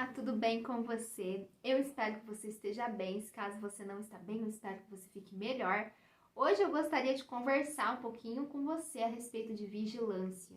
Olá, tudo bem com você? Eu espero que você esteja bem. Se caso você não está bem, eu espero que você fique melhor. Hoje eu gostaria de conversar um pouquinho com você a respeito de vigilância.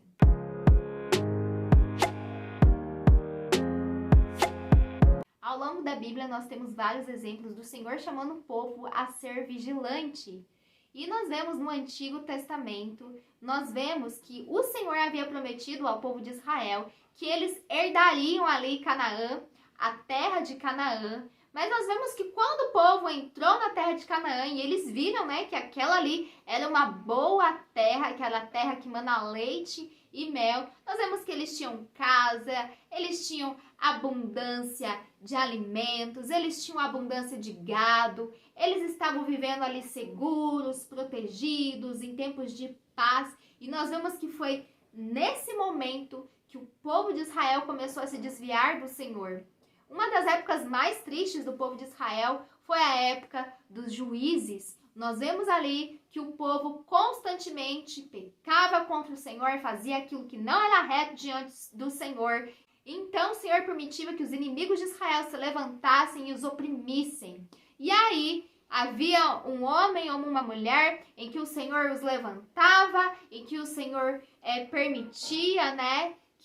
Ao longo da Bíblia, nós temos vários exemplos do Senhor chamando o povo a ser vigilante. E nós vemos no Antigo Testamento, nós vemos que o Senhor havia prometido ao povo de Israel que eles herdariam ali Canaã, a terra de Canaã. Mas nós vemos que quando o povo entrou na terra de Canaã e eles viram, que aquela ali era uma boa terra, aquela terra que mana leite e mel, nós vemos que eles tinham casa, eles tinham abundância de alimentos, eles tinham abundância de gado, eles estavam vivendo ali seguros, protegidos, em tempos de paz. E nós vemos que foi nesse momento que o povo de Israel começou a se desviar do Senhor. Uma das épocas mais tristes do povo de Israel foi a época dos juízes. Nós vemos ali que o povo constantemente pecava contra o Senhor, fazia aquilo que não era reto diante do Senhor. Então o Senhor permitia que os inimigos de Israel se levantassem e os oprimissem. E aí havia um homem ou uma mulher em que o Senhor os levantava, em que o Senhor permitia,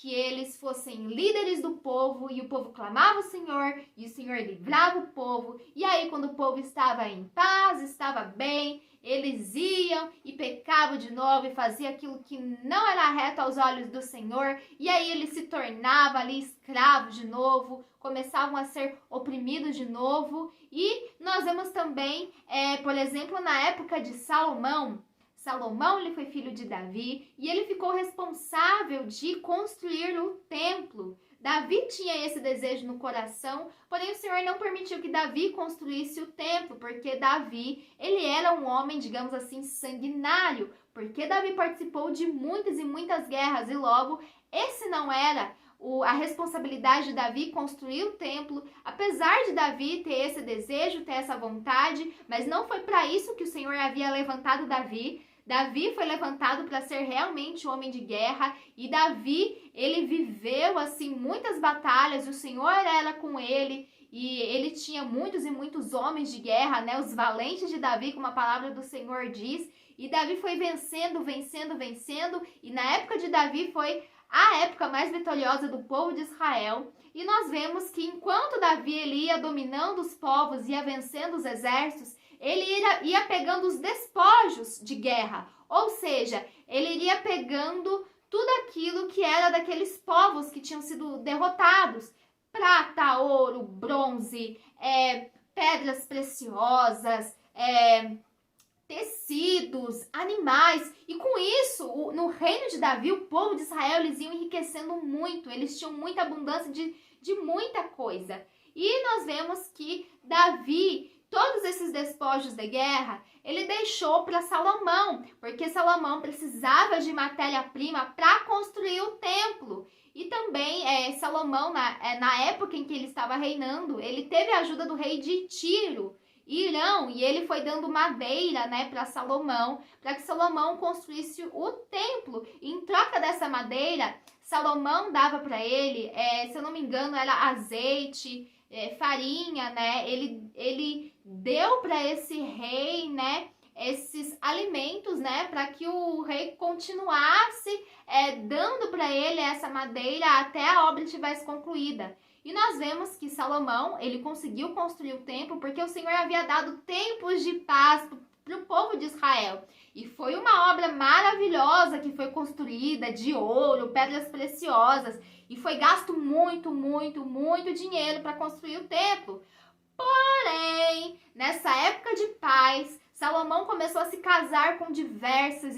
que eles fossem líderes do povo, e o povo clamava ao Senhor, e o Senhor livrava o povo. E aí, quando o povo estava em paz, estava bem, eles iam e pecavam de novo e faziam aquilo que não era reto aos olhos do Senhor. E aí eles se tornavam ali escravos de novo, começavam a ser oprimidos de novo. E nós vemos também, por exemplo, na época de Salomão, ele foi filho de Davi e ele ficou responsável de construir o templo. Davi tinha esse desejo no coração, porém o Senhor não permitiu que Davi construísse o templo, porque Davi, ele era um homem, digamos assim, sanguinário, porque Davi participou de muitas e muitas guerras e logo esse não era a responsabilidade de Davi construir o templo, apesar de Davi ter esse desejo, ter essa vontade, mas não foi para isso que o Senhor havia levantado Davi. Davi foi levantado para ser realmente um homem de guerra e Davi, ele viveu assim muitas batalhas, o Senhor era com ele e ele tinha muitos e muitos homens de guerra, os valentes de Davi, como a palavra do Senhor diz, e Davi foi vencendo e na época de Davi foi a época mais vitoriosa do povo de Israel. E nós vemos que enquanto Davi ele ia dominando os povos, ia vencendo os exércitos, ele ia pegando os despojos de guerra, ou seja, ele iria pegando tudo aquilo que era daqueles povos que tinham sido derrotados, prata, ouro, bronze, pedras preciosas, tecidos, animais, e com isso, no reino de Davi, o povo de Israel, eles iam enriquecendo muito, eles tinham muita abundância de muita coisa. E nós vemos que Davi, todos esses despojos de guerra, ele deixou para Salomão, porque Salomão precisava de matéria-prima para construir o templo. E também Salomão, na época em que ele estava reinando, ele teve a ajuda do rei de Tiro, Irão, e ele foi dando madeira, para Salomão, para que Salomão construísse o templo. E em troca dessa madeira, Salomão dava para ele, se eu não me engano, era azeite, farinha, ele deu para esse rei, esses alimentos, para que o rei continuasse dando para ele essa madeira até a obra estivesse concluída. E nós vemos que Salomão, ele conseguiu construir o templo porque o Senhor havia dado tempos de paz para o povo de Israel. E foi uma obra maravilhosa que foi construída de ouro, pedras preciosas. E foi gasto muito, muito, muito dinheiro para construir o templo. Porém, nessa época de paz, Salomão começou a se casar com diversas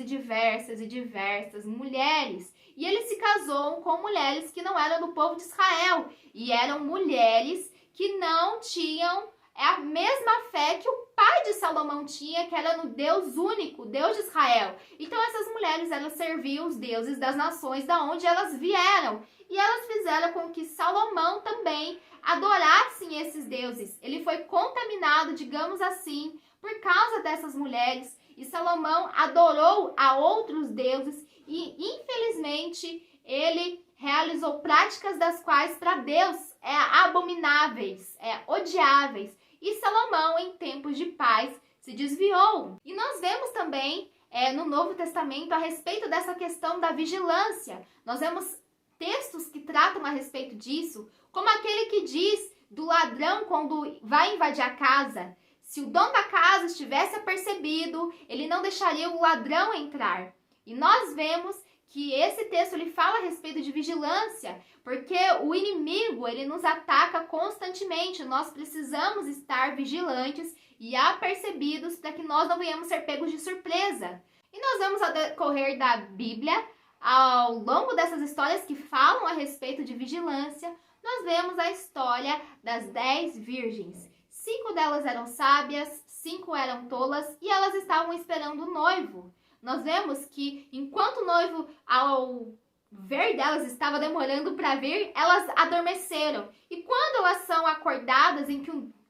mulheres. E ele se casou com mulheres que não eram do povo de Israel. E eram mulheres que não tinham a mesma fé que o pai de Salomão tinha, que era no Deus único, Deus de Israel. Então essas mulheres, elas serviam os deuses das nações da onde elas vieram. E elas fizeram com que Salomão também adorasse esses deuses. Ele foi contaminado, digamos assim, por causa dessas mulheres. E Salomão adorou a outros deuses e, infelizmente, ele realizou práticas das quais para Deus é abomináveis, odiáveis. E Salomão, em tempos de paz, se desviou. E nós vemos também no Novo Testamento a respeito dessa questão da vigilância. Nós vemos textos que tratam a respeito disso, como aquele que diz do ladrão quando vai invadir a casa. Se o dono da casa estivesse apercebido, ele não deixaria o ladrão entrar. E nós vemos que esse texto ele fala a respeito de vigilância, porque o inimigo ele nos ataca constantemente. Nós precisamos estar vigilantes e apercebidos para que nós não venhamos ser pegos de surpresa. E nós vemos ao decorrer da Bíblia, ao longo dessas histórias que falam a respeito de vigilância, nós vemos a história das 10 virgens. 5 delas eram sábias, 5 eram tolas e elas estavam esperando o noivo. Nós vemos que enquanto o noivo, ao ver delas, estava demorando para vir, elas adormeceram. E quando elas são acordadas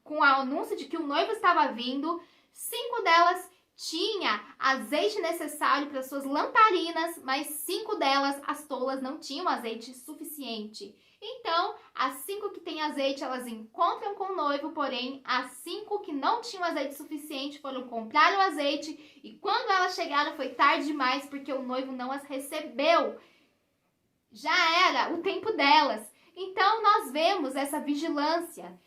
com o anúncio de que o noivo estava vindo, 5 delas tinham azeite necessário para suas lamparinas, mas 5 delas, as tolas, não tinham azeite suficiente. Então, as 5 que têm azeite, elas encontram com o noivo, porém, as 5 que não tinham azeite suficiente foram comprar o azeite e quando elas chegaram foi tarde demais porque o noivo não as recebeu. Já era o tempo delas. Então, nós vemos essa vigilância,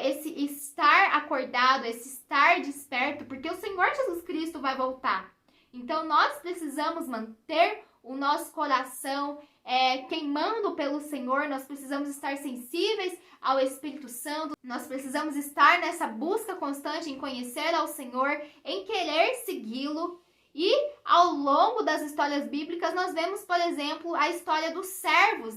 esse estar acordado, esse estar desperto, porque o Senhor Jesus Cristo vai voltar. Então, nós precisamos manter o nosso coração queimando pelo Senhor, nós precisamos estar sensíveis ao Espírito Santo, nós precisamos estar nessa busca constante em conhecer ao Senhor, em querer segui-lo. E ao longo das histórias bíblicas nós vemos, por exemplo, a história dos servos,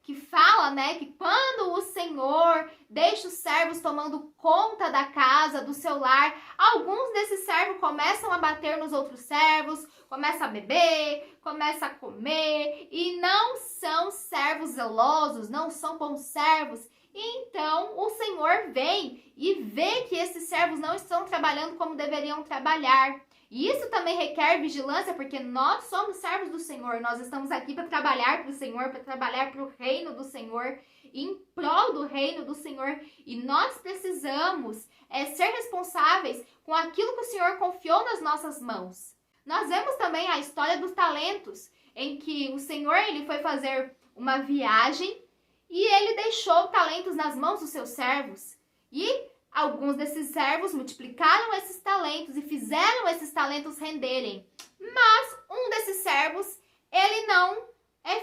que fala, que quando o Senhor deixa os servos tomando conta da casa, do seu lar, alguns desses servos começam a bater nos outros servos, começam a beber, começam a comer e não são servos zelosos, não são bons servos. Então o Senhor vem e vê que esses servos não estão trabalhando como deveriam trabalhar. E isso também requer vigilância, porque nós somos servos do Senhor. Nós estamos aqui para trabalhar para o Senhor, para trabalhar para o reino do Senhor, em prol do reino do Senhor. E nós precisamos ser responsáveis com aquilo que o Senhor confiou nas nossas mãos. Nós vemos também a história dos talentos, em que o Senhor ele foi fazer uma viagem e ele deixou talentos nas mãos dos seus servos. E alguns desses servos multiplicaram esses talentos e fizeram esses talentos renderem. Mas um desses servos, ele não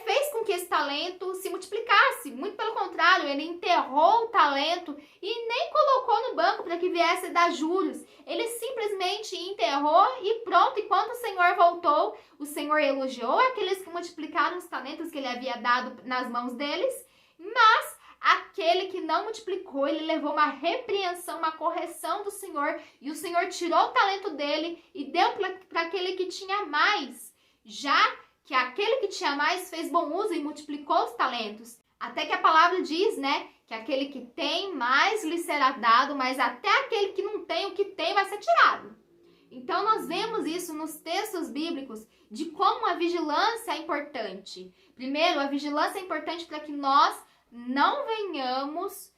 fez com que esse talento se multiplicasse. Muito pelo contrário, ele enterrou o talento e nem colocou no banco para que viesse dar juros. Ele simplesmente enterrou e pronto. E quando o Senhor voltou, o Senhor elogiou aqueles que multiplicaram os talentos que ele havia dado nas mãos deles, mas aquele que não multiplicou, ele levou uma repreensão, uma correção do Senhor, e o Senhor tirou o talento dele e deu para aquele que tinha mais, já que aquele que tinha mais fez bom uso e multiplicou os talentos. Até que a palavra diz, que aquele que tem, mais lhe será dado, mas até aquele que não tem, o que tem vai ser tirado. Então nós vemos isso nos textos bíblicos, de como a vigilância é importante. Primeiro, a vigilância é importante para que nós não venhamos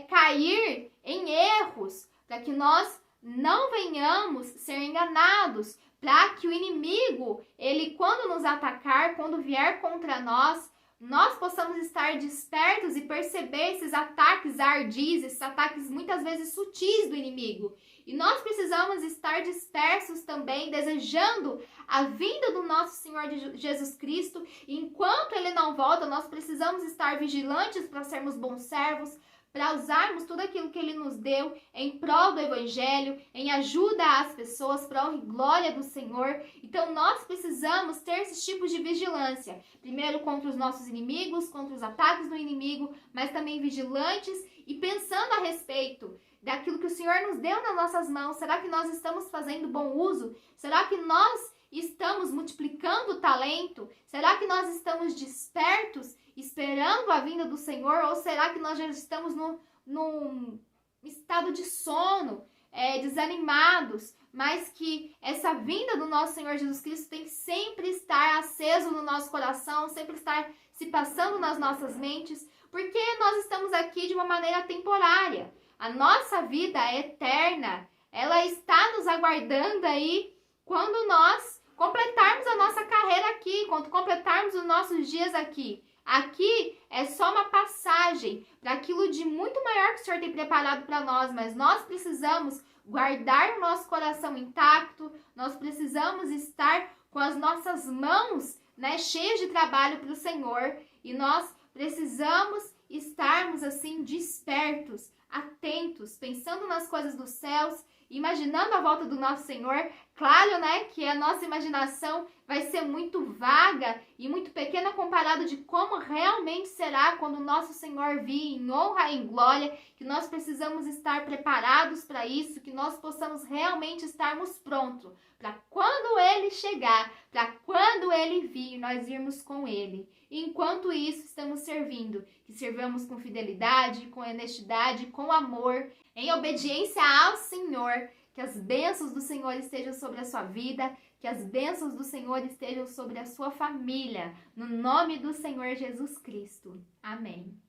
cair em erros, para que nós não venhamos ser enganados, para que o inimigo, ele quando nos atacar, quando vier contra nós possamos estar despertos e perceber esses ataques ardis, esses ataques muitas vezes sutis do inimigo. E nós precisamos estar dispersos também, desejando a vinda do nosso Senhor Jesus Cristo. E enquanto Ele não volta, nós precisamos estar vigilantes para sermos bons servos, para usarmos tudo aquilo que Ele nos deu em prol do Evangelho, em ajuda às pessoas, para a honra e glória do Senhor. Então nós precisamos ter esses tipos de vigilância. Primeiro contra os nossos inimigos, contra os ataques do inimigo, mas também vigilantes e pensando a respeito daquilo que o Senhor nos deu nas nossas mãos. Será que nós estamos fazendo bom uso? Será que nós estamos multiplicando o talento? Será que nós estamos despertos, esperando a vinda do Senhor? Ou será que nós já estamos num estado de sono, desanimados? Mas que essa vinda do nosso Senhor Jesus Cristo tem que sempre estar aceso no nosso coração, sempre estar se passando nas nossas mentes, porque nós estamos aqui de uma maneira temporária. A nossa vida é eterna, ela está nos aguardando aí quando nós completarmos a nossa carreira aqui, quando completarmos os nossos dias aqui. Aqui é só uma passagem para aquilo de muito maior que o Senhor tem preparado para nós, mas nós precisamos guardar o nosso coração intacto, nós precisamos estar com as nossas mãos, cheias de trabalho para o Senhor, e nós precisamos estarmos assim despertos, atentos, pensando nas coisas dos céus, imaginando a volta do nosso Senhor. Claro, que a nossa imaginação vai ser muito vaga e muito pequena comparado de como realmente será quando o nosso Senhor vir em honra e em glória, que nós precisamos estar preparados para isso, que nós possamos realmente estarmos prontos para quando Ele chegar, para quando Ele vir, nós irmos com Ele. E enquanto isso, estamos servindo, que servamos com fidelidade, com honestidade, com amor, em obediência ao Senhor, que as bênçãos do Senhor estejam sobre a sua vida, que as bênçãos do Senhor estejam sobre a sua família, no nome do Senhor Jesus Cristo. Amém.